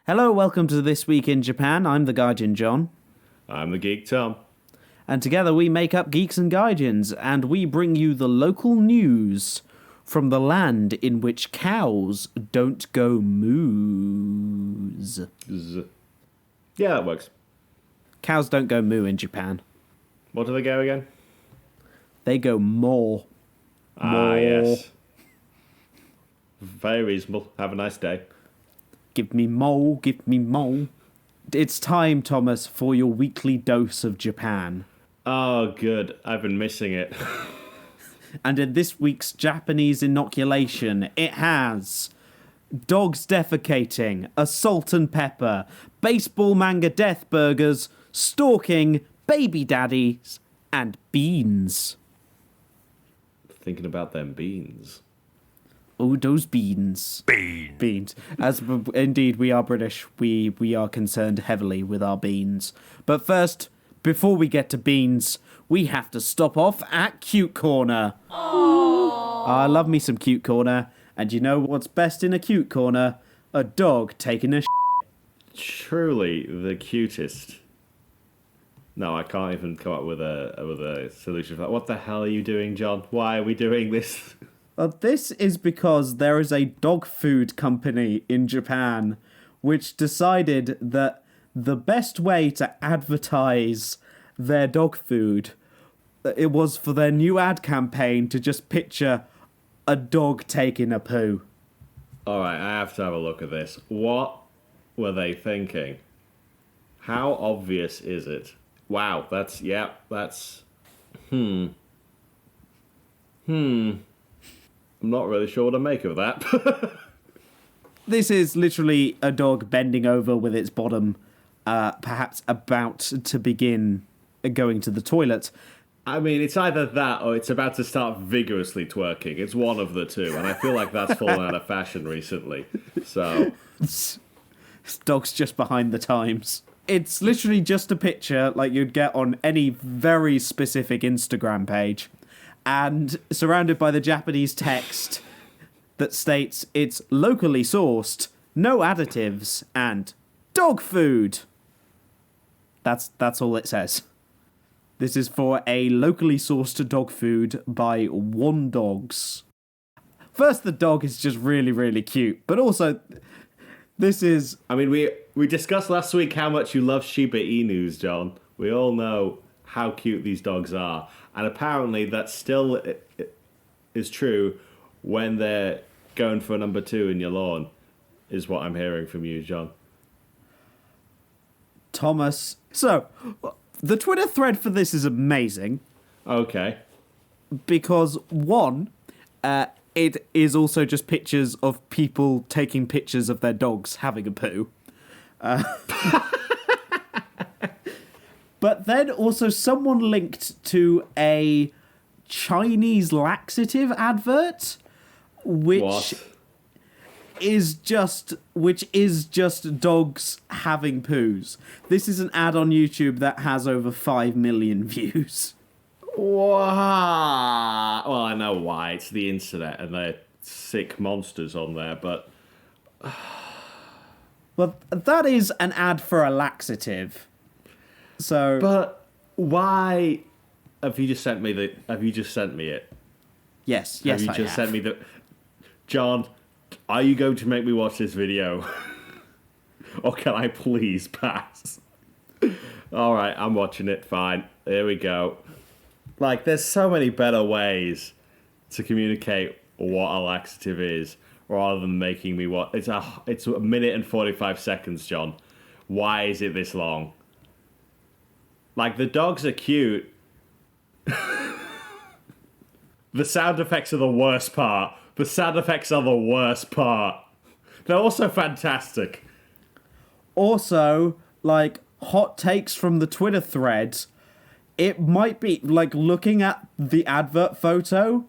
Hello, welcome to This Week in Japan. I'm the Gaijin John. I'm the Geek Tom. And together we make up Geeks and Gaijins, and we bring you the local news from the land in which cows don't go moos. Yeah, that works. Cows don't go moo in Japan. What do they go again? They go moo. Ah, yes. Very reasonable. Have a nice day. Give me moo, give me moo. It's time, Thomas, for your weekly dose of Japan. Oh, good. I've been missing it. And in this week's Japanese inoculation, it has dogs defecating, a salt and pepper, baseball manga death burgers, stalking, baby daddies, and beans. Thinking about them beans. Oh, those beans. Beans. As indeed we are British, we are concerned heavily with our beans. But first, before we get to beans, we have to stop off at Cute Corner. I love me some Cute Corner. And you know what's best in a Cute Corner? A dog taking a Truly the cutest. No, I can't even come up with a solution for that. What the hell are you doing, John? Why are we doing this? Well, this is because there is a dog food company in Japan which decided that the best way to advertise their dog food, it was for their new ad campaign to just picture a dog taking a poo. All right, I have to have a look at this. What were they thinking? How obvious is it? Wow, that's... I'm not really sure what to make of that. This is literally a dog bending over with its bottom, perhaps about to begin going to the toilet. I mean, it's either that or it's about to start vigorously twerking. It's one of the two, and I feel like that's fallen out of fashion recently. So... This dog's just behind the times. It's literally just a picture like you'd get on any very specific Instagram page, and surrounded by the Japanese text that states it's locally sourced, no additives, and dog food. That's all it says. This is for a locally sourced dog food by One Dogs. First, the dog is just really, really cute, but also this is... I mean, we discussed last week how much you love Shiba Inus, John. We all know how cute these dogs are. And apparently that still is true when they're going for number 2 in your lawn, is what I'm hearing from you, John. Thomas. So, the Twitter thread for this is amazing. Okay. Because, one, it is also just pictures of people taking pictures of their dogs having a poo. But then also someone linked to a Chinese laxative advert, which is just dogs having poos. This is an ad on YouTube that has over 5 million views. Wow. Well, I know why. It's the internet and they're sick monsters on there, but... Well, that is an ad for a laxative. So, but why have you just sent me it? Yes, have you I just have. sent me the... John, are you going to make me watch this video? Or can I please pass? All right, I'm watching it. Fine. Here we go. Like, there's so many better ways to communicate what a laxative is, rather than making me watch. It's a minute and 45 seconds, John. Why is it this long? Like, the dogs are cute. The sound effects are the worst part. The sound effects are the worst part. They're also fantastic. Also, like, hot takes from the Twitter thread. It might be, like, looking at the advert photo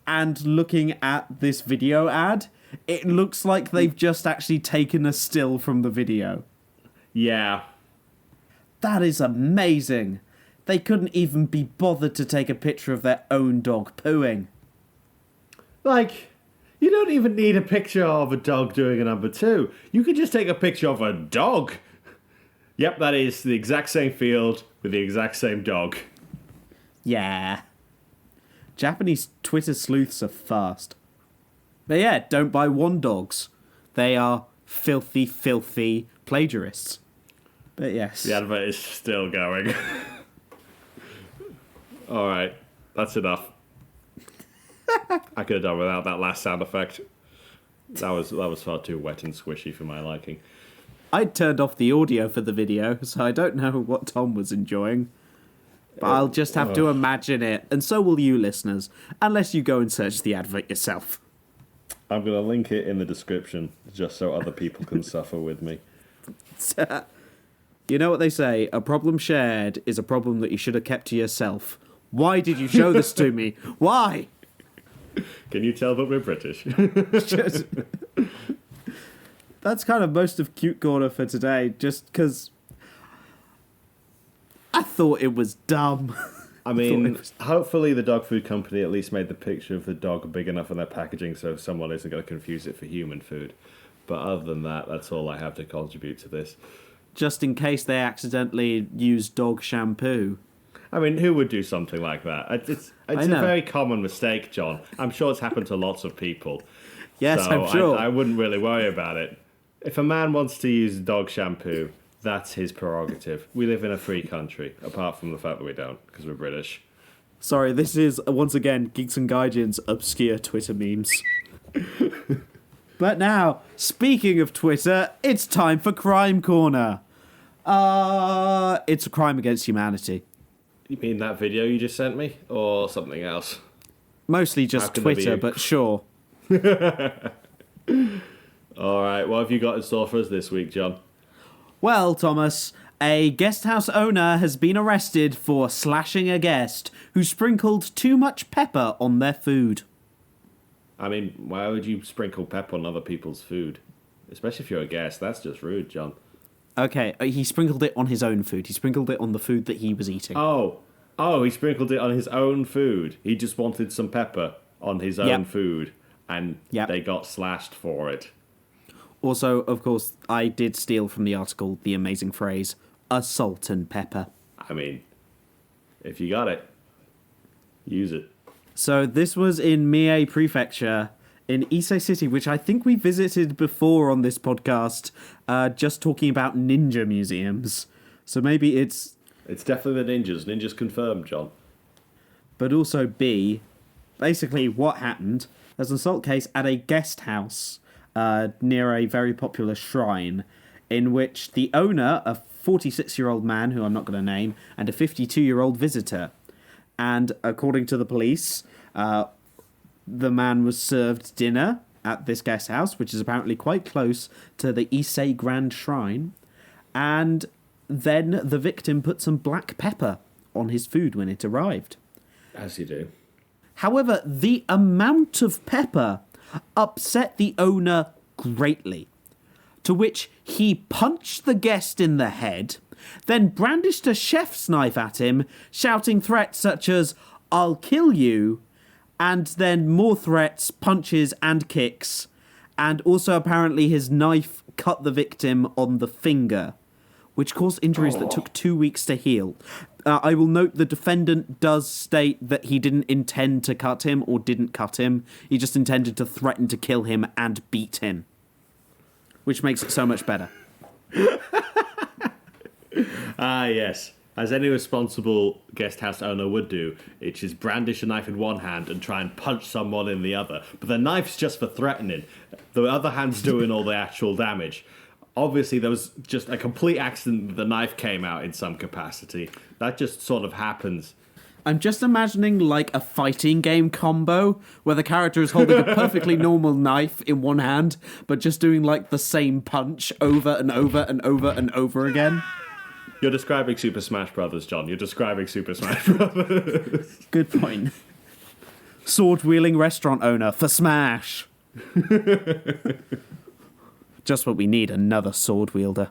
and looking at this video ad, it looks like they've just actually taken a still from the video. Yeah. That is amazing. They couldn't even be bothered to take a picture of their own dog pooing. Like, You don't even need a picture of a dog doing a number two. You can just take a picture of a dog. Yep, that is the exact same field with the exact same dog. Yeah. Japanese Twitter sleuths are fast. But yeah, don't buy one dogs. They are filthy, filthy plagiarists. But yes. The advert is still going. Alright, that's enough. I could have done without that last sound effect. That was far too wet and squishy for my liking. I turned off the audio for the video, so I don't know what Tom was enjoying. But I'll just have to imagine it, and so will you listeners, unless you go and search the advert yourself. I'm going to link it in the description, just so other people can suffer with me. You know what they say, a problem shared is a problem that you should have kept to yourself. Why did you show this to me? Why? Can you tell that we're British? That's kind of most of Cute Corner for today, just because I thought it was dumb. I mean, hopefully the dog food company at least made the picture of the dog big enough in their packaging so someone isn't going to confuse it for human food. But other than that, that's all I have to contribute to this. Just in case they accidentally use dog shampoo. I mean, who would do something like that? It's a very common mistake, John. I'm sure it's happened to lots of people. Yes, so I'm sure. I wouldn't really worry about it. If a man wants to use dog shampoo, that's his prerogative. We live in a free country, apart from the fact that we don't, because we're British. Sorry, this is, once again, Geeks and Gaijin's obscure Twitter memes. But now, speaking of Twitter, it's time for Crime Corner. It's a crime against humanity. You mean that video you just sent me? Or something else? Mostly just Twitter, but sure. Alright, what have you got in store for us this week, John? Well, Thomas, a guest house owner has been arrested for slashing a guest who sprinkled too much pepper on their food. I mean, why would you sprinkle pepper on other people's food? Especially if you're a guest, that's just rude, John. Okay, he sprinkled it on his own food. He sprinkled it on the food that he was eating. Oh, he sprinkled it on his own food. He just wanted some pepper on his own food, and they got slashed for it. Also, of course, I did steal from the article the amazing phrase, a salt and pepper. I mean, if you got it, use it. So this was in Mie Prefecture in Ise City, which I think we visited before on this podcast, just talking about ninja museums. So maybe it's... It's definitely the ninjas. Ninjas confirmed, John. But also B, basically what happened, there's an assault case at a guest house near a very popular shrine, in which the owner, a 46-year-old man, who I'm not going to name, and a 52-year-old visitor. And according to the police, the man was served dinner at this guest house, which is apparently quite close to the Ise Grand Shrine. And then the victim put some black pepper on his food when it arrived. As you do. However, the amount of pepper upset the owner greatly, to which he punched the guest in the head, then brandished a chef's knife at him, shouting threats such as, "I'll kill you," and then more threats, punches, and kicks. And also, apparently, his knife cut the victim on the finger, which caused injuries that took 2 weeks to heal. I will note the defendant does state that he didn't intend to cut him or didn't cut him. He just intended to threaten to kill him and beat him, which makes it so much better. Ah, yes. As any responsible guest house owner would do, it's just brandish a knife in one hand and try and punch someone in the other. But the knife's just for threatening. The other hand's doing all the actual damage. Obviously, there was just a complete accident that the knife came out in some capacity. That just sort of happens. I'm just imagining like a fighting game combo where the character is holding a perfectly normal knife in one hand, but just doing like the same punch over and over and over and over again. You're describing Super Smash Brothers, John. You're describing Super Smash Brothers. Good point. Sword-wielding restaurant owner for Smash. Just what we need, another sword wielder.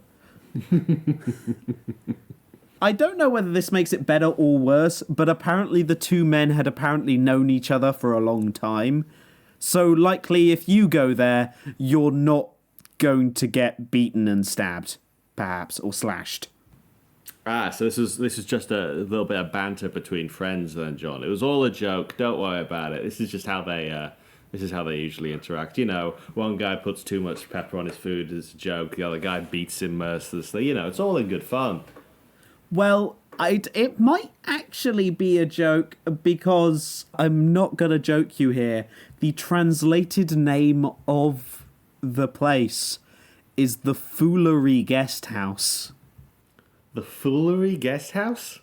I don't know whether this makes it better or worse, but apparently the two men had apparently known each other for a long time. So likely if you go there, you're not going to get beaten and stabbed, perhaps, or slashed. So this is just a little bit of banter between friends then, John. It was all a joke. Don't worry about it. This is just how they usually interact. One guy puts too much pepper on his food as a joke. The other guy beats him mercilessly. It's all in good fun. Well, it might actually be a joke because I'm not going to joke you here. The translated name of the place is the Foolery Guest House. The Foolery Guest House?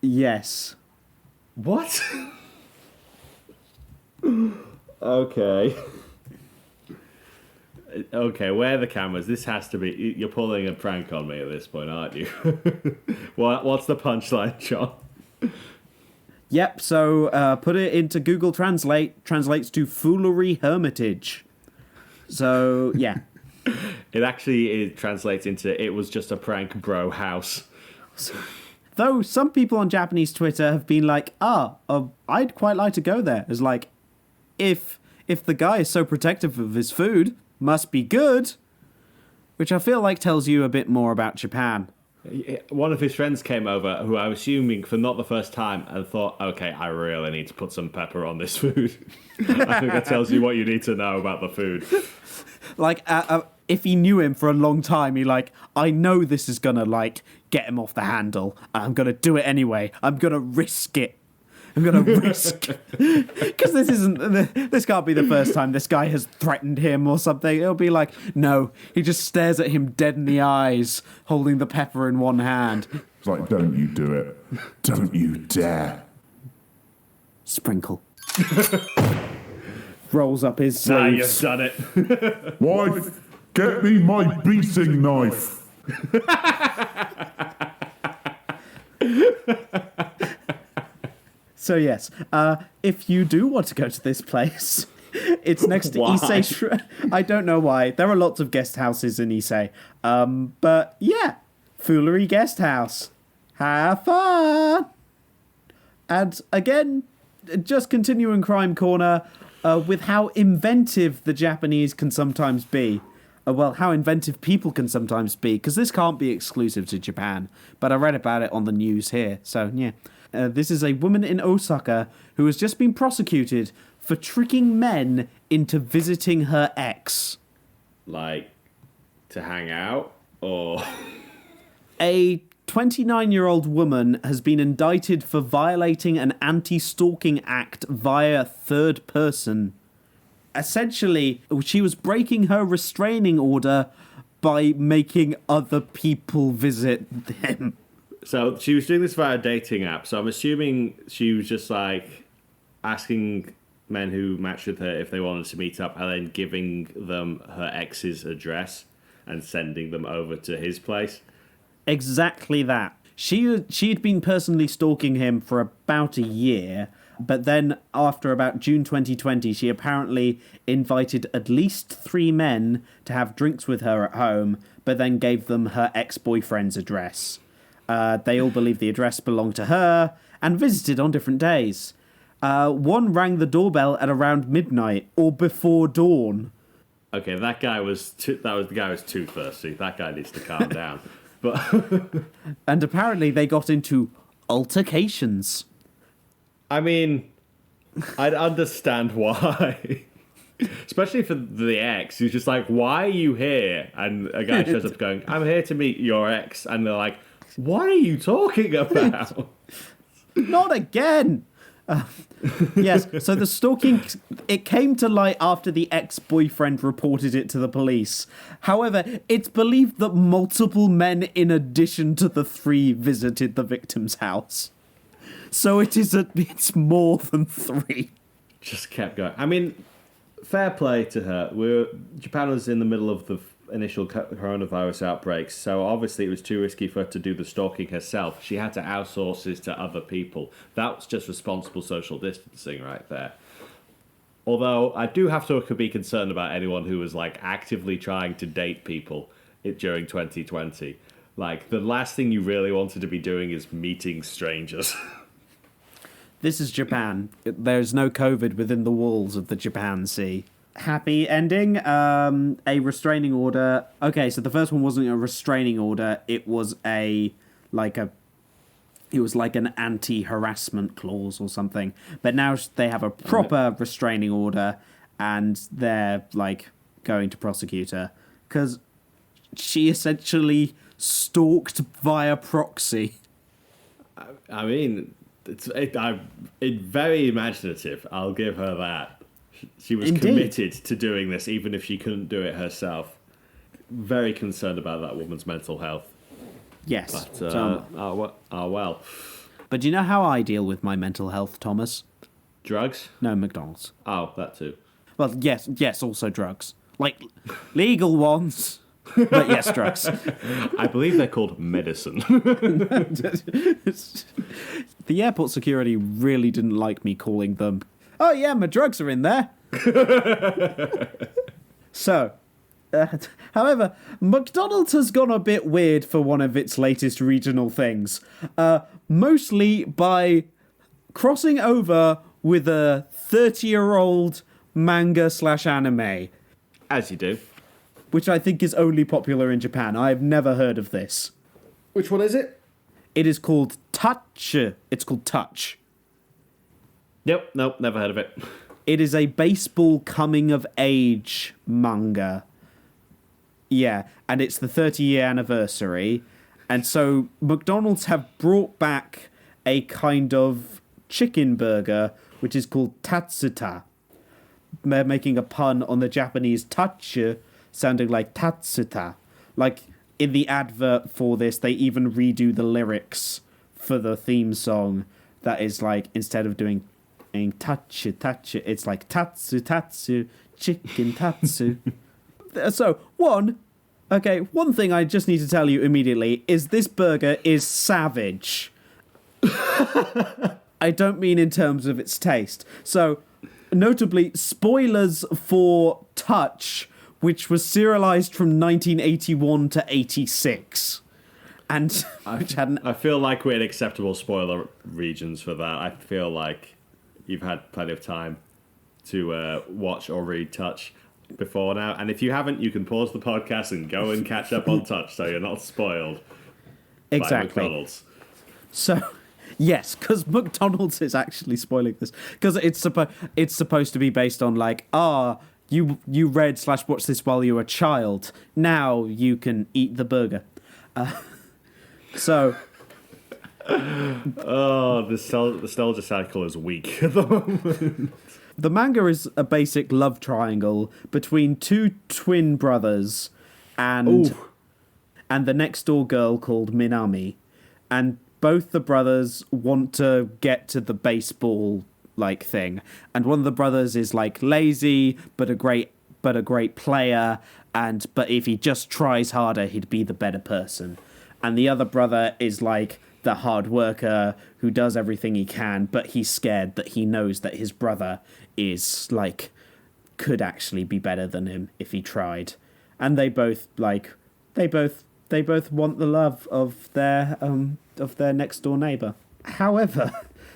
Yes. What? Okay. Okay, where are the cameras? This has to be... You're pulling a prank on me at this point, aren't you? What's the punchline, John? Yep, so put it into Google Translate. Translates to Foolery Hermitage. So, yeah. It translates into it was just a prank bro house. Though some people on Japanese Twitter have been like, I'd quite like to go there. It's like, if the guy is so protective of his food, must be good. Which I feel like tells you a bit more about Japan. One of his friends came over, who I'm assuming for not the first time, and thought, okay, I really need to put some pepper on this food. I think that tells you what you need to know about the food. Like, if he knew him for a long time, I know this is gonna, get him off the handle. I'm gonna do it anyway. I'm gonna risk it. I'm gonna risk... Because this can't be the first time this guy has threatened him or something. It'll be like, no, he just stares at him dead in the eyes, holding the pepper in one hand. It's like, don't you do it. Don't you dare. Sprinkle. Rolls up his sleeves. Now you've done it. Wife, get me my beating knife. So yes, if you do want to go to this place, it's next to Why? Issei. I don't know why. There are lots of guest houses in Issei. But yeah, Foolery Guest House. Have fun! And again, just continuing Crime Corner with how inventive the Japanese can sometimes be. How inventive people can sometimes be, because this can't be exclusive to Japan. But I read about it on the news here, so yeah. This is a woman in Osaka who has just been prosecuted for tricking men into visiting her ex. Like, to hang out? Or... A 29-year-old woman has been indicted for violating an anti-stalking act via third person. Essentially, she was breaking her restraining order by making other people visit him. So she was doing this via a dating app, so I'm assuming she was just asking men who matched with her if they wanted to meet up and then giving them her ex's address and sending them over to his place. Exactly that. She'd been personally stalking him for about a year, but then after about June 2020, she apparently invited at least 3 men to have drinks with her at home, but then gave them her ex-boyfriend's address. They all believed the address belonged to her and visited on different days. One rang the doorbell at around midnight or before dawn. Okay, the guy was too thirsty. That guy needs to calm down. But and apparently they got into altercations. I mean, I'd understand why. Especially for the ex, who's just like, why are you here? And a guy shows up going, I'm here to meet your ex. And they're like, what are you talking about? Not again! Yes, so the stalking, it came to light after the ex-boyfriend reported it to the police. However, it's believed that multiple men in addition to the 3 visited the victim's house. So it's more than 3. Just kept going. I mean, fair play to her. Japan was in the middle of the initial coronavirus outbreaks, so obviously it was too risky for her to do the stalking herself. She had to outsource this to other people. That's just responsible social distancing right there. Although I do have to be concerned about anyone who was actively trying to date people during 2020. The last thing you really wanted to be doing is meeting strangers. This is Japan. There's no COVID within the walls of the Japan Sea. Happy ending. A restraining order. Okay, so the first one wasn't a restraining order. It was like an anti-harassment clause or something. But now they have a proper restraining order, and they're like going to prosecute her because she essentially stalked via proxy. I mean, it's very imaginative. I'll give her that. She was Indeed. committed to doing this, even if she couldn't do it herself. Very concerned about that woman's mental health. Yes. But, well. But do you know how I deal with my mental health, Thomas? Drugs? No, McDonald's. Oh, that too. Well, yes, also drugs. Like, legal ones, but yes, drugs. I believe they're called medicine. The airport security really didn't like me calling them, oh yeah, my drugs are in there. So, however, McDonald's has gone a bit weird for one of its latest regional things. Mostly by crossing over with a 30-year-old manga/anime. As you do. Which I think is only popular in Japan. I've never heard of this. Which one is it? It is called Touch. It's called Touch. Nope, never heard of it. It is a baseball coming-of-age manga. Yeah, and it's the 30-year anniversary. And so McDonald's have brought back a kind of chicken burger, which is called Tatsuta. They're making a pun on the Japanese tachi, sounding like Tatsuta. Like, in the advert for this, they even redo the lyrics for the theme song. That is like, instead of doing tachi, it's like tatsu, chicken tatsu. So, one thing I just need to tell you immediately is this burger is savage. I don't mean in terms of its taste. So, notably, spoilers for Touch, which was serialized from 1981 to 86. And which hadn't... I feel like we're in acceptable spoiler regions for that. I feel like you've had plenty of time to watch or read Touch before now. And if you haven't, you can pause the podcast and go and catch up on Touch so you're not spoiled Exactly. by McDonald's. So... Yes, because McDonald's is actually spoiling this. Because it's supposed to be based on, like, you read/watched this while you were a child. Now you can eat the burger. So... Oh, the nostalgia cycle is weak at the moment. The manga is a basic love triangle between two twin brothers and the next door girl called Minami. And both the brothers want to get to the baseball like thing, and one of the brothers is like lazy but a great player, but if he just tries harder he'd be the better person. And the other brother is like the hard worker who does everything he can, but he's scared that he knows that his brother is like could actually be better than him if he tried. And they both want the love of their next door neighbor. However,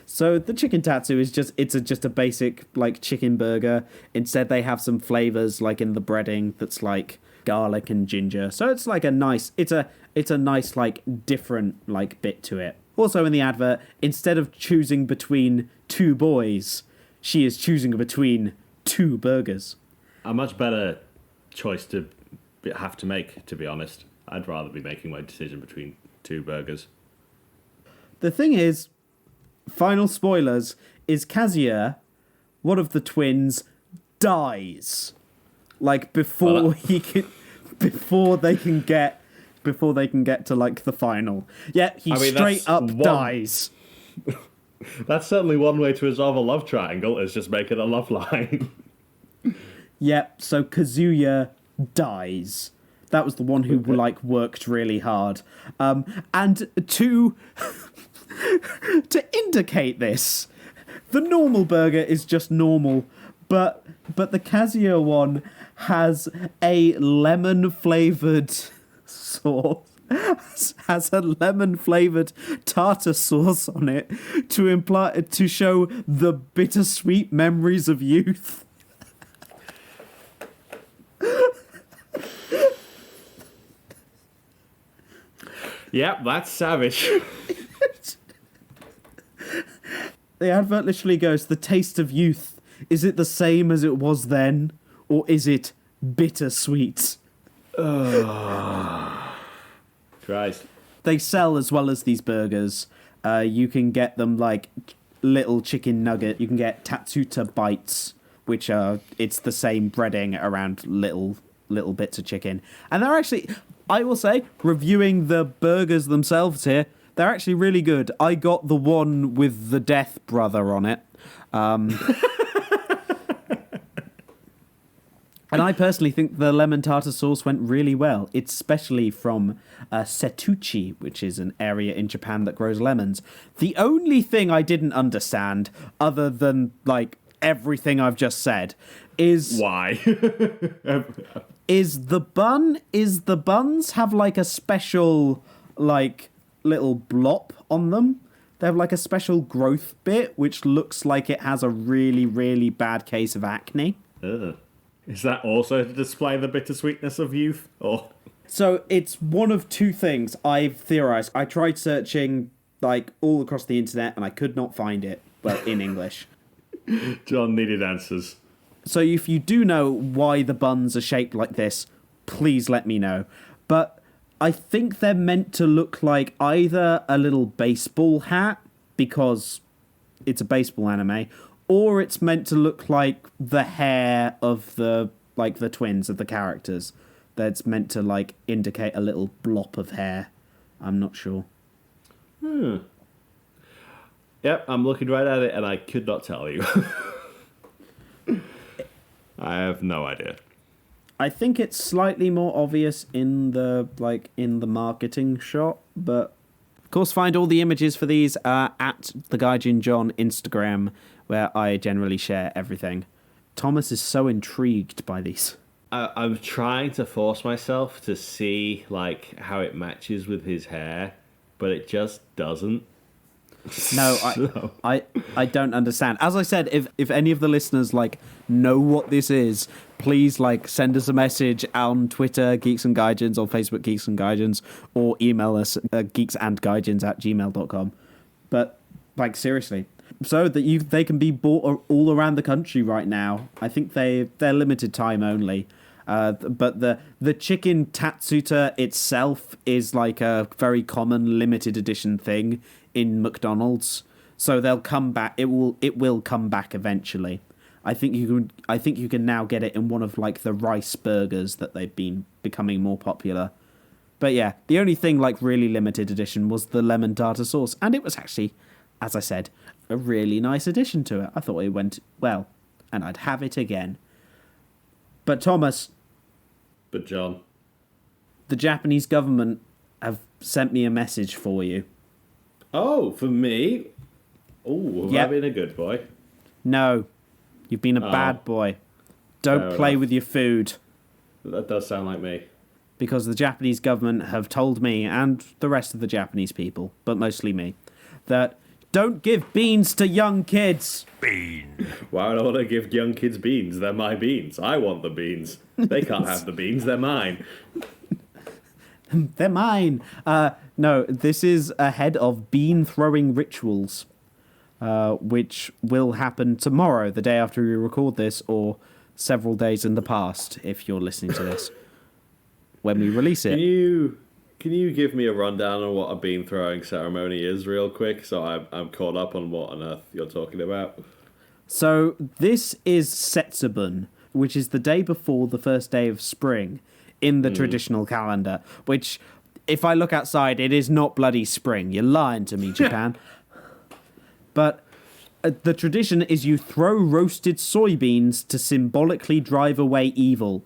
so the chicken tatsu is just a basic like chicken burger. Instead, they have some flavors like in the breading that's like garlic and ginger. So it's like a nice like different like bit to it. Also in the advert, instead of choosing between two boys, she is choosing between two burgers. A much better choice to have to make, to be honest. I'd rather be making my decision between two burgers. The thing is, final spoilers, is Kazuya, one of the twins, dies. Like before they can get to like the final. Yeah, he straight up dies. That's certainly one way to resolve a love triangle, is just make it a love line. Yep, so Kazuya dies. That was the one who like worked really hard. And to indicate this, the normal burger is just normal, but the Kazuya one has a lemon flavored sauce, has a lemon-flavored tartar sauce on it to show the bittersweet memories of youth. Yep, that's savage. The advert literally goes, "The taste of youth. Is it the same as it was then, or is it bittersweet?" Christ. They sell as well as these burgers. You can get them like little chicken nugget. You can get Tatsuta bites, which are it's the same breading around little bits of chicken. And they're actually, I will say, reviewing the burgers themselves here, they're actually really good. I got the one with the Death Brother on it. And I personally think the lemon tartar sauce went really well. It's especially from Setouchi, which is an area in Japan that grows lemons. The only thing I didn't understand, other than like everything I've just said, is why is the buns have like a special like little blop on them. They have like a special growth bit which looks like it has a really, really bad case of acne. Ugh. Is that also to display the bittersweetness of youth? Or so it's one of two things I've theorized. I tried searching like all across the internet and I could not find it, well, in English. John needed answers. So if you do know why the buns are shaped like this, please let me know. But I think they're meant to look like either a little baseball hat, because it's a baseball anime, or it's meant to look like the hair of the twins of the characters. That's meant to like indicate a little blop of hair. I'm not sure. Yep, I'm looking right at it and I could not tell you. I have no idea. I think it's slightly more obvious in the marketing shot, but of course find all the images for these at the Gaijin John Instagram, where I generally share everything. Thomas is so intrigued by these. I'm trying to force myself to see like how it matches with his hair, but it just doesn't. No, I don't understand. As I said, if any of the listeners like know what this is, please like send us a message on Twitter, Geeks and Gaijins, or Facebook, Geeks and Gaijins, or email us geeksandgaijins@gmail.com. But like seriously, so that they can be bought all around the country right now. I think they're limited time only. But the chicken Tatsuta itself is like a very common limited edition thing in McDonald's, so they'll come back. It will come back eventually. I think you can now get it in one of like the rice burgers that they've been becoming more popular. But yeah, the only thing like really limited edition was the lemon tartar sauce, and it was actually, as I said, a really nice addition to it. I thought it went well, and I'd have it again. But Thomas, But John, the Japanese government have sent me a message for you. oh, for me? Oh, have Yep. I been a good boy? No, you've been a bad boy. Don't Fair play enough. with your food. That does sound like me. Because the Japanese government have told me, and the rest of the Japanese people, but mostly me, that don't give beans to young kids. Why would I want to give young kids beans? They're my beans. I want the beans. They can't have the beans. They're mine. They're mine. No, this is ahead of bean throwing rituals, which will happen tomorrow, the day after we record this, or several days in the past, if you're listening to this, when we release it. Can you give me a rundown on what a bean throwing ceremony is real quick, so I'm caught up on what on earth you're talking about? So this is Setsubun, which is the day before the first day of spring in the traditional calendar, which, if I look outside, it is not bloody spring. You're lying to me, Japan. But the tradition is you throw roasted soybeans to symbolically drive away evil.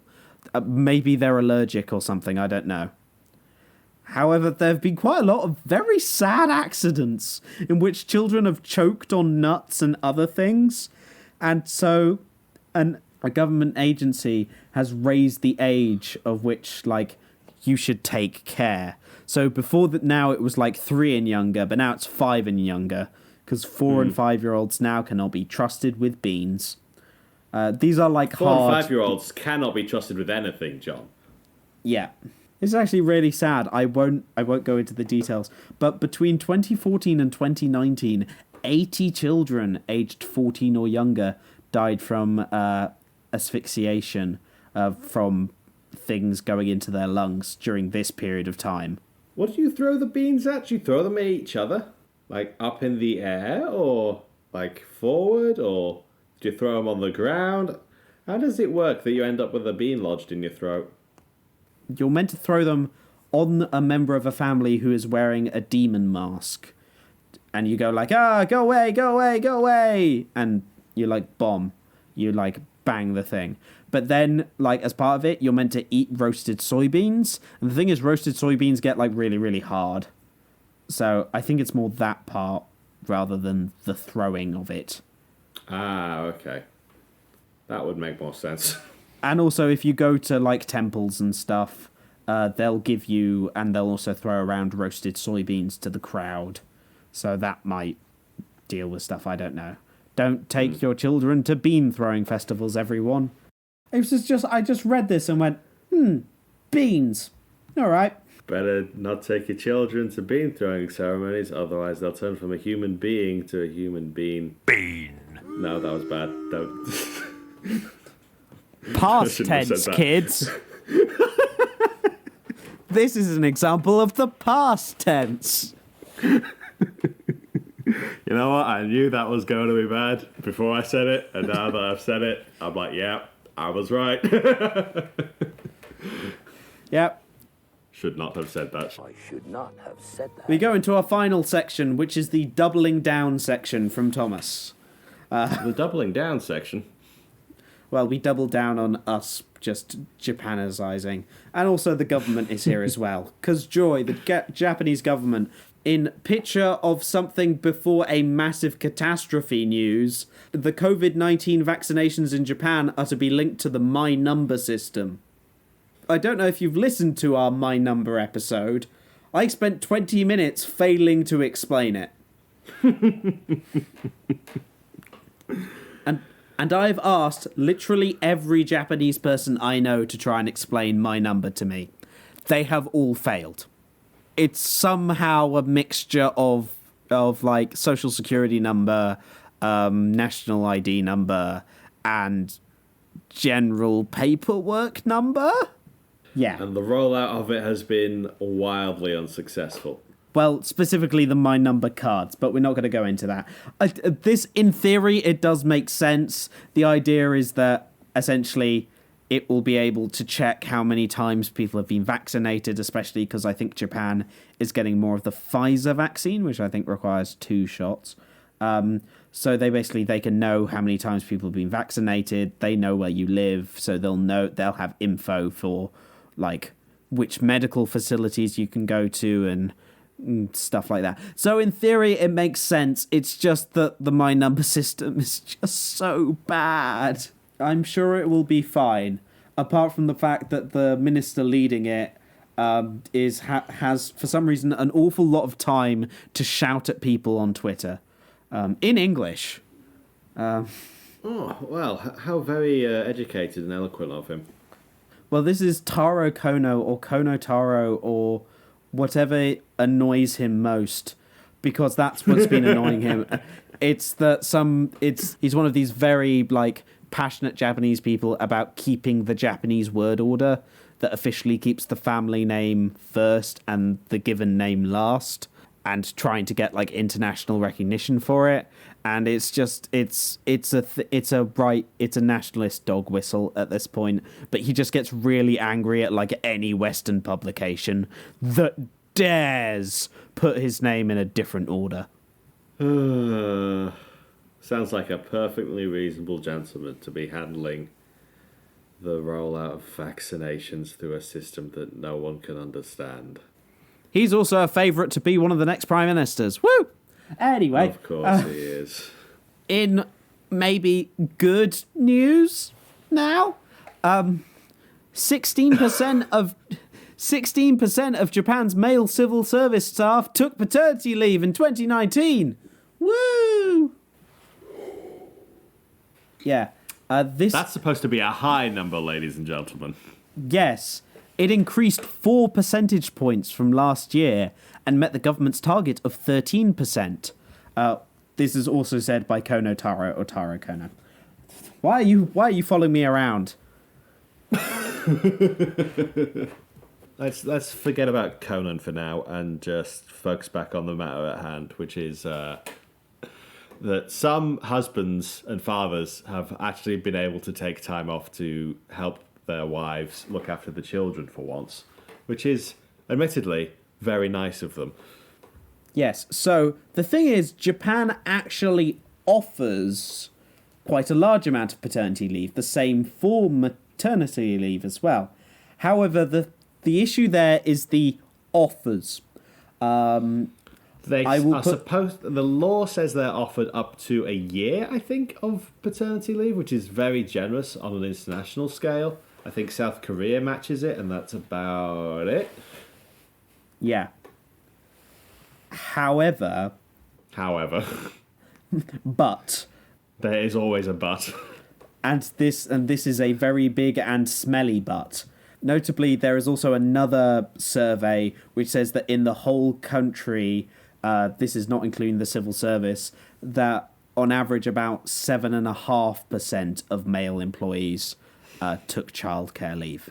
Maybe they're allergic or something, I don't know. However, there have been quite a lot of very sad accidents in which children have choked on nuts and other things. And so a government agency has raised the age of which, like, you should take care. So before that, now it was like 3 and younger, but now it's 5 and younger, because 4 and 5-year-olds now cannot be trusted with beans. These are like 4 hard... and 5-year-olds cannot be trusted with anything, John. Yeah. It's actually really sad. I won't go into the details. But between 2014 and 2019, 80 children aged 14 or younger died from asphyxiation from things going into their lungs during this period of time. What do you throw the beans at? Do you throw them at each other? Like up in the air, or like forward, or do you throw them on the ground? How does it work that you end up with a bean lodged in your throat? You're meant to throw them on a member of a family who is wearing a demon mask. And you go like, go away, go away, go away. And you like bomb. You like bang the thing. But then, like, as part of it, you're meant to eat roasted soybeans. And the thing is, roasted soybeans get like really, really hard. So I think it's more that part rather than the throwing of it. Ah, okay. That would make more sense. And also, if you go to, like, temples and stuff, they'll give you, and they'll also throw around roasted soybeans to the crowd. So that might deal with stuff, I don't know. Don't take your children to bean-throwing festivals, everyone. It was just, I just read this and went, beans. All right. Better not take your children to bean-throwing ceremonies, otherwise they'll turn from a human being to a human bean. Bean. No, that was bad. Don't... Past tense, kids. This is an example of the past tense. You know what? I knew that was going to be bad before I said it, and now that I've said it, I'm like, yeah, I was right. Yep. Should not have said that. I should not have said that. We go into our final section, which is the doubling down section from Thomas. The doubling down section. Well, we double down on us just Japanizing. And also the government is here as well. Because Joy, the Japanese government, in picture of something before a massive catastrophe news, the COVID-19 vaccinations in Japan are to be linked to the My Number system. I don't know if you've listened to our My Number episode. I spent 20 minutes failing to explain it. And I've asked literally every Japanese person I know to try and explain My Number to me. They have all failed. It's somehow a mixture of like social security number, national ID number, and general paperwork number. Yeah. And the rollout of it has been wildly unsuccessful. Well, specifically the My Number cards, but we're not going to go into that. This, in theory, it does make sense. The idea is that, essentially, it will be able to check how many times people have been vaccinated, especially because I think Japan is getting more of the Pfizer vaccine, which I think requires 2 shots. So they can know how many times people have been vaccinated. They know where you live, so they'll have info for, like, which medical facilities you can go to and stuff like that. So in theory, it makes sense. It's just that the My Number system is just so bad. I'm sure it will be fine, apart from the fact that the minister leading it has, for some reason, an awful lot of time to shout at people on Twitter in English. Oh, well, how very educated and eloquent of him. Well, this is Taro Kono, or Kono Taro, or whatever annoys him most, because that's what's been annoying him. It's that he's one of these very, like, passionate Japanese people about keeping the Japanese word order that officially keeps the family name first and the given name last, and trying to get, like, international recognition for it. And it's just it's a nationalist dog whistle at this point. But he just gets really angry at, like, any Western publication that dares put his name in a different order. Sounds like a perfectly reasonable gentleman to be handling the rollout of vaccinations through a system that no one can understand. He's also a favourite to be one of the next prime ministers. Woo! Anyway. Of course he is. In maybe good news now, 16% 16% of Japan's male civil service staff took paternity leave in 2019. Woo! Yeah. That's supposed to be a high number, ladies and gentlemen. Yes. It increased 4 percentage points from last year and met the government's target of 13%. This is also said by Kono Taro or Taro Kono. Why are you following me around? Let's forget about Conan for now and just focus back on the matter at hand, which is that some husbands and fathers have actually been able to take time off to help their wives look after the children for once, which is admittedly very nice of them. Yes, so the thing is, Japan actually offers quite a large amount of paternity leave, the same for maternity leave as well. However, the issue there is the offers. The law says they're offered up to a year, I think, of paternity leave, which is very generous on an international scale. I think South Korea matches it, and that's about it. Yeah. However, but there is always a but. And this is a very big and smelly but. Notably, there is also another survey which says that in the whole country, this is not including the civil service, that on average about 7.5% of male employees took childcare leave.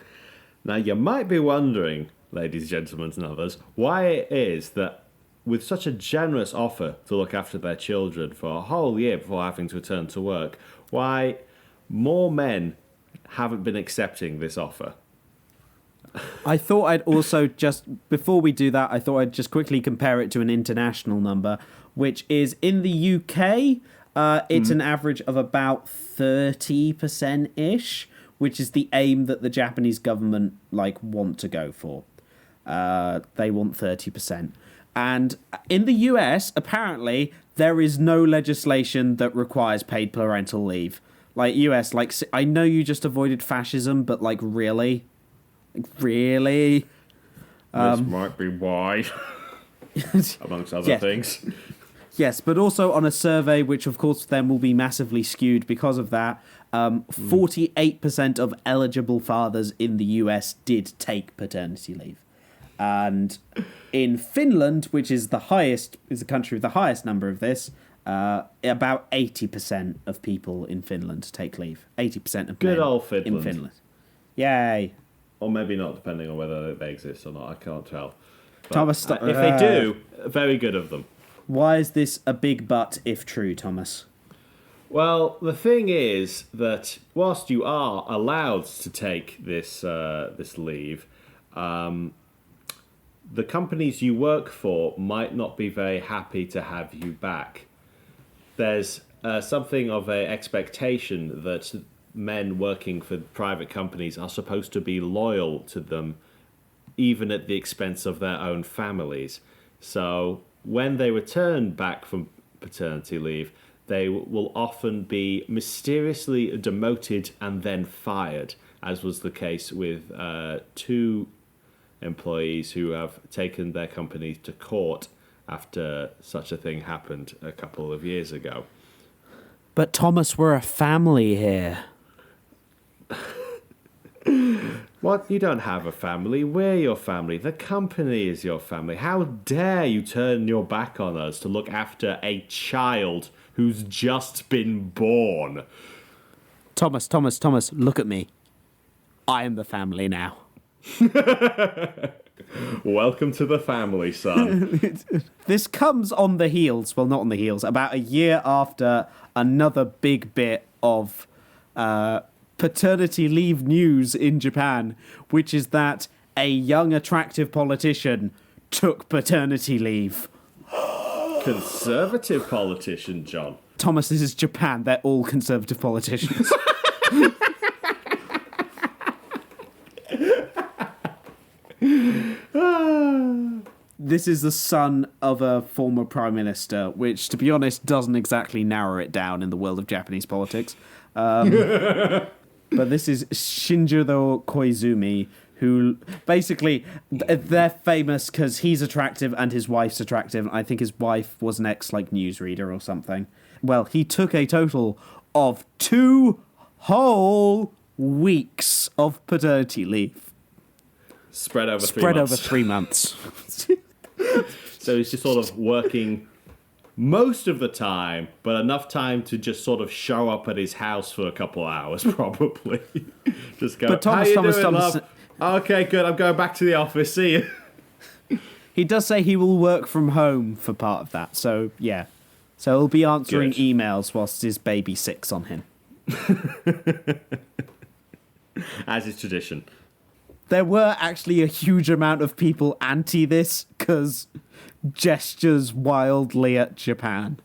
Now, you might be wondering, ladies and gentlemen and others, why it is that with such a generous offer to look after their children for a whole year before having to return to work, why more men haven't been accepting this offer. I thought I'd also just, before we do that, I thought I'd just quickly compare it to an international number, which is in the UK, it's an average of about 30%-ish, which is the aim that the Japanese government want to go for. They want 30%. And in the US, apparently, there is no legislation that requires paid parental leave. US, I know you just avoided fascism, but really? Really? This might be why, amongst other things. Yes, but also on a survey, which of course then will be massively skewed because of that, 48% of eligible fathers in the US did take paternity leave. And in Finland, which is the country with the highest number of this, about 80% of people in Finland take leave. 80% of good men old Finland. in Finland. Yay. Or maybe not, depending on whether they exist or not. I can't tell. But Thomas, if they do, very good of them. Why is this a big but if true, Thomas? Well, the thing is that whilst you are allowed to take this leave, the companies you work for might not be very happy to have you back. There's something of an expectation that men working for private companies are supposed to be loyal to them, even at the expense of their own families. So when they return back from paternity leave, they will often be mysteriously demoted and then fired, as was the case with two employees who have taken their company to court after such a thing happened a couple of years ago. But Thomas, we're a family here. What? You don't have a family. We're your family. The company is your family. How dare you turn your back on us to look after a child who's just been born? Thomas, look at me. I am the family now. Welcome to the family, son. This comes on the heels, well, not on the heels, about a year after another big bit of paternity leave news in Japan, which is that a young, attractive politician took paternity leave. Conservative politician, John. Thomas, this is Japan. They're all conservative politicians. This is the son of a former prime minister, which, to be honest, doesn't exactly narrow it down in the world of Japanese politics. But this is Shinjiro Koizumi, who basically they're famous because he's attractive and his wife's attractive. I think his wife was an ex newsreader or something. Well, he took a total of 2 whole weeks of paternity leave. Spread over 3 months. Over 3 months. So he's just sort of working most of the time, but enough time to just sort of show up at his house for a couple of hours, probably. Just go, But Thomas, love? Okay, good, I'm going back to the office, see you. He does say he will work from home for part of that, so yeah. So he'll be answering Good. emails whilst his baby sits on him. As is tradition. There were actually a huge amount of people anti this because gestures wildly at Japan.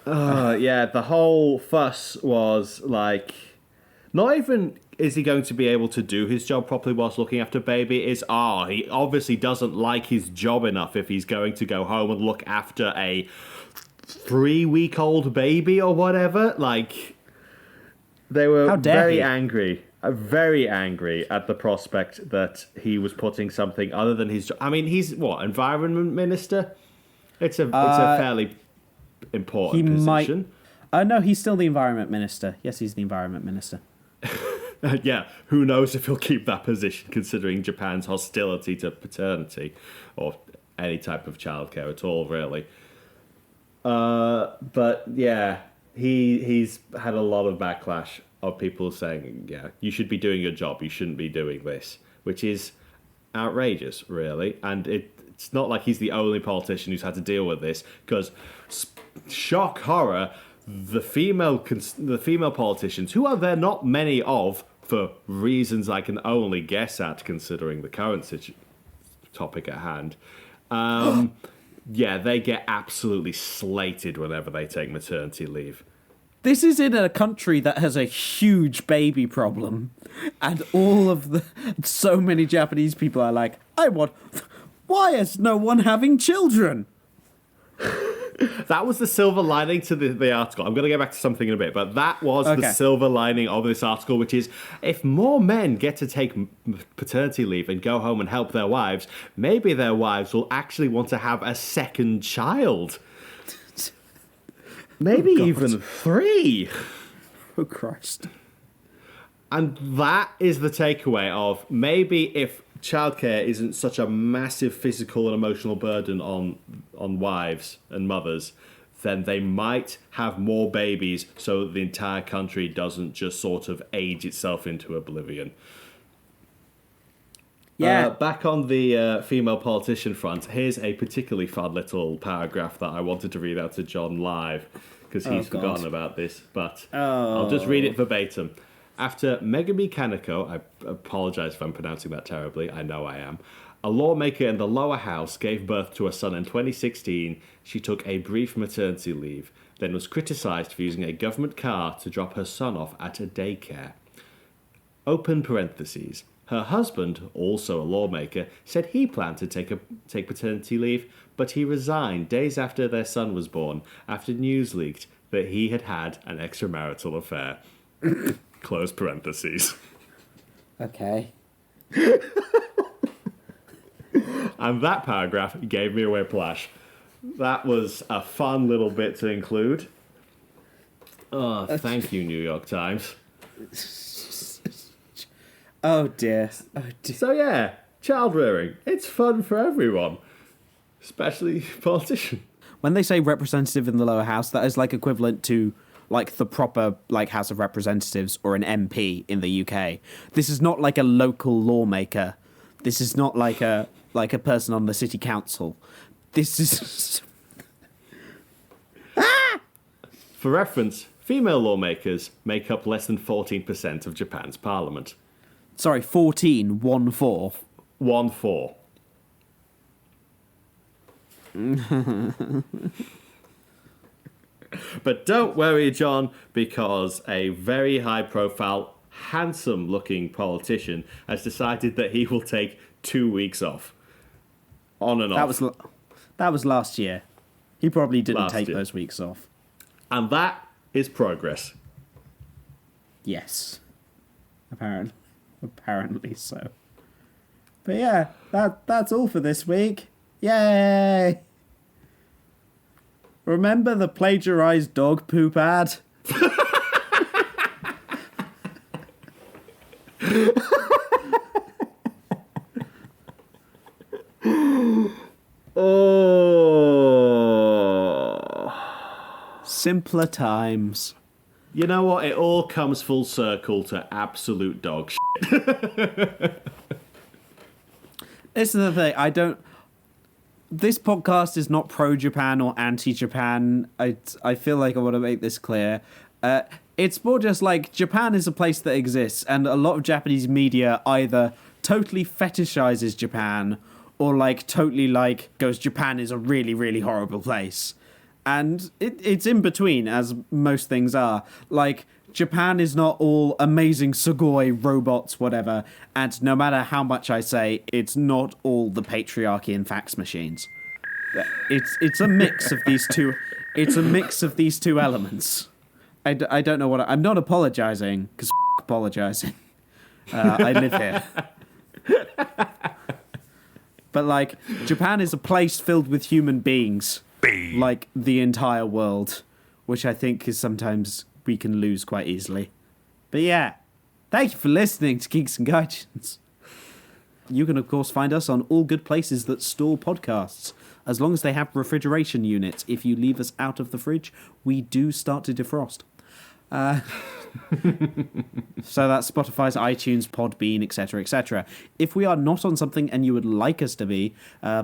Yeah, the whole fuss was like, not even is he going to be able to do his job properly whilst looking after baby, is he obviously doesn't like his job enough if he's going to go home and look after a 3-week-old baby or whatever. Like, they were very angry at the prospect that he was putting something other than his job. I mean, he's what, environment minister? It's a fairly important position. No, he's still the environment minister. Yes, he's the environment minister. Yeah, who knows if he'll keep that position considering Japan's hostility to paternity or any type of childcare at all, really. But yeah, he's had a lot of backlash of people saying, yeah, you should be doing your job, you shouldn't be doing this, which is outrageous, really. And it's not like he's the only politician who's had to deal with this, because shock horror, the female politicians, who are there not many of, for reasons I can only guess at considering the current topic at hand, yeah, they get absolutely slated whenever they take maternity leave. This is in a country that has a huge baby problem, and so many Japanese people are like, why is no one having children? That was the silver lining to the article. I'm going to get back to something in a bit, but that was the silver lining of this article, which is if more men get to take paternity leave and go home and help their wives, maybe their wives will actually want to have a second child. Maybe even 3. Oh, Christ. And that is the takeaway of maybe if childcare isn't such a massive physical and emotional burden on wives and mothers, then they might have more babies so that the entire country doesn't just sort of age itself into oblivion. Yeah. Back on the female politician front, here's a particularly fun little paragraph that I wanted to read out to John live, because he's forgotten about this, but I'll just read it verbatim. After Megami Kaneko, I apologise if I'm pronouncing that terribly, I know I am, a lawmaker in the lower house gave birth to a son in 2016, she took a brief maternity leave, then was criticised for using a government car to drop her son off at a daycare. Open parentheses. Her husband, also a lawmaker, said he planned to take paternity leave, but he resigned days after their son was born, after news leaked that he had had an extramarital affair. Close parentheses. Okay. And that paragraph gave me a whiplash. That was a fun little bit to include. Oh, thank you, New York Times. Oh dear. So yeah, child rearing. It's fun for everyone. Especially politicians. When they say representative in the lower house, that is like equivalent to like the proper like House of Representatives or an MP in the UK. This is not like a local lawmaker. This is not like a person on the city council. This is For reference, female lawmakers make up less than 14% of Japan's parliament. sorry, 14, 1-4. 1-4. But don't worry, John, because a very high-profile, handsome-looking politician has decided that he will take 2 weeks off. On and off. That was last year. He probably didn't take year. those weeks off. And that is progress. Yes. Apparently so. But yeah, that's all for this week. Yay! Remember the plagiarized dog poop ad? Oh. Simpler times. You know what? It all comes full circle to absolute dog shit. This is the thing. This podcast is not pro-Japan or anti-Japan. I feel like I want to make this clear. It's more just like Japan is a place that exists, and a lot of Japanese media either totally fetishizes Japan or like totally like goes, Japan is a really, really horrible place. And it's in between, as most things are. Like, Japan is not all amazing Sugoi robots, whatever, and no matter how much I say, it's not all the patriarchy and fax machines. It's a mix of these two. It's a mix of these two elements. I don't know what I'm not apologizing because apologizing. I live here. But like, Japan is a place filled with human beings, like the entire world, which I think is sometimes we can lose quite easily. But yeah, thank you for listening to Geeks and Gaijins. You can, of course, find us on all good places that store podcasts, as long as they have refrigeration units. If you leave us out of the fridge, we do start to defrost. So that's Spotify's, iTunes, Podbean, etc., etc. If we are not on something and you would like us to be,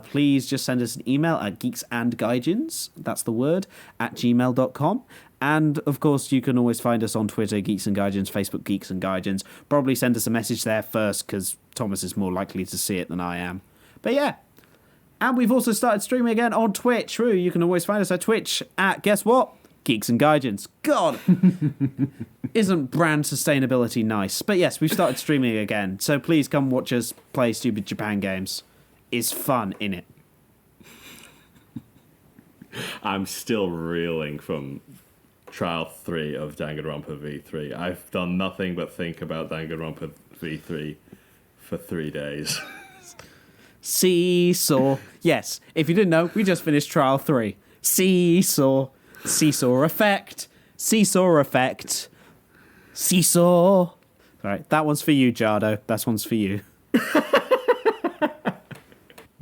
please just send us an email at geeksandgaijins, that's the word, at gmail.com. And, of course, you can always find us on Twitter, Geeks and Gaijins, Facebook, Geeks and Gaijins. Probably send us a message there first, because Thomas is more likely to see it than I am. But yeah. And we've also started streaming again on Twitch. True, you can always find us at Twitch at, guess what? Geeks and Gaijins. God, isn't brand sustainability nice? But yes, we've started streaming again. So please come watch us play stupid Japan games. It's fun, innit? I'm still reeling from Trial 3 of Danganronpa V3. I've done nothing but think about Danganronpa V3 for 3 days. Seesaw. Yes, if you didn't know, we just finished Trial 3. Seesaw. Seesaw effect. Seesaw effect. Seesaw. All right, that one's for you, Jardo. That one's for you.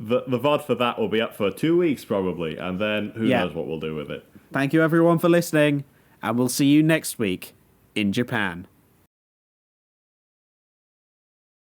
The VOD for that will be up for 2 weeks probably, and then who Yeah. knows what we'll do with it. Thank you, everyone, for listening, and we'll see you next week in Japan.